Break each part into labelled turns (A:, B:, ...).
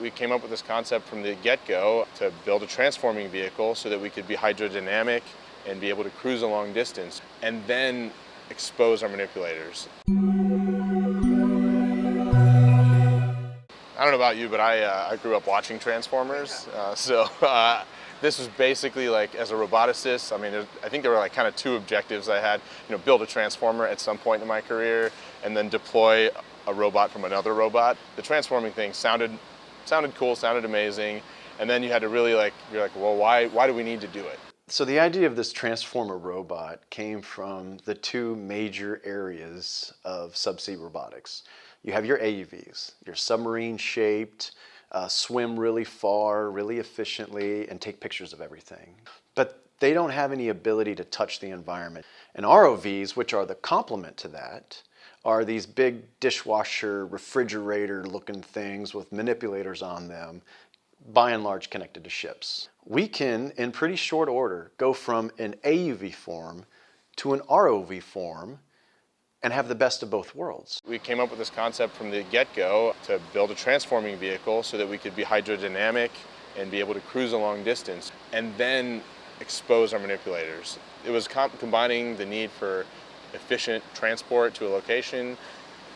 A: We came up with this concept from the get-go to build a transforming vehicle so that we could be hydrodynamic and be able to cruise a long distance and then expose our manipulators. I don't know about you, but I grew up watching Transformers, this was basically like, as a roboticist, I mean, I think there were like kind of two objectives I had. Build a transformer at some point in my career and then deploy a robot from another robot. The transforming thing sounded cool, sounded amazing, and then you had to really you're like, well, why do we need to do it?
B: So the idea of this transformer robot came from the two major areas of subsea robotics. You have your AUVs, your submarine shaped, swim really far, really efficiently, and take pictures of everything. But they don't have any ability to touch the environment. And ROVs, which are the complement to that, are these big dishwasher, refrigerator looking things with manipulators on them, by and large connected to ships. We can, in pretty short order, go from an AUV form to an ROV form and have the best of both worlds.
A: We came up with this concept from the get-go to build a transforming vehicle so that we could be hydrodynamic and be able to cruise a long distance and then expose our manipulators. It was combining the need for efficient transport to a location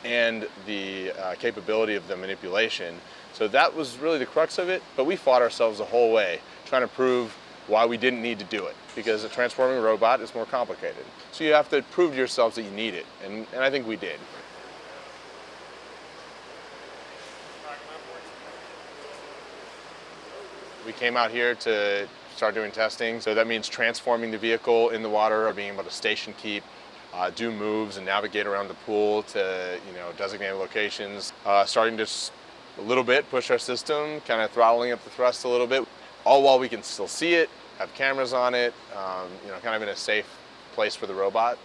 A: and the capability of the manipulation. So that was really the crux of it, but we fought ourselves the whole way trying to prove why we didn't need to do it, because a transforming robot is more complicated. So you have to prove to yourselves that you need it, and I think we did. We came out here to start doing testing, so that means transforming the vehicle in the water, or being able to station keep, do moves and navigate around the pool to designated locations, starting to a little bit push our system, kind of throttling up the thrust a little bit, all while we can still see it, have cameras on it, kind of in a safe place for the robot.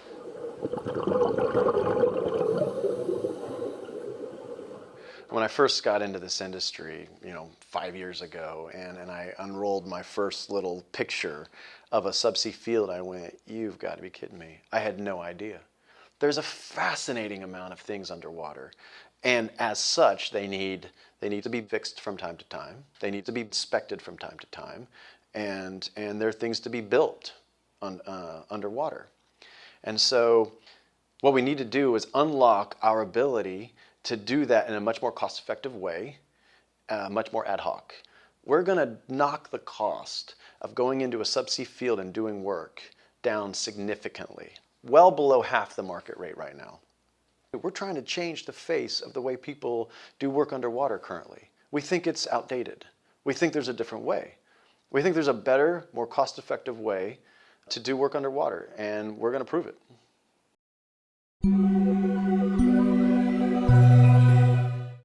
B: When I first got into this industry, 5 years ago, and I unrolled my first little picture of a subsea field, I went, you've got to be kidding me. I had no idea. There's a fascinating amount of things underwater. And as such, they need to be fixed from time to time. They need to be inspected from time to time. And there are things to be built underwater. And so what we need to do is unlock our ability to do that in a much more cost-effective way, much more ad hoc. We're going to knock the cost of going into a subsea field and doing work down significantly, well below half the market rate right now. We're trying to change the face of the way people do work underwater currently. We think it's outdated. We think there's a different way. We think there's a better, more cost-effective way to do work underwater, and we're going to prove it.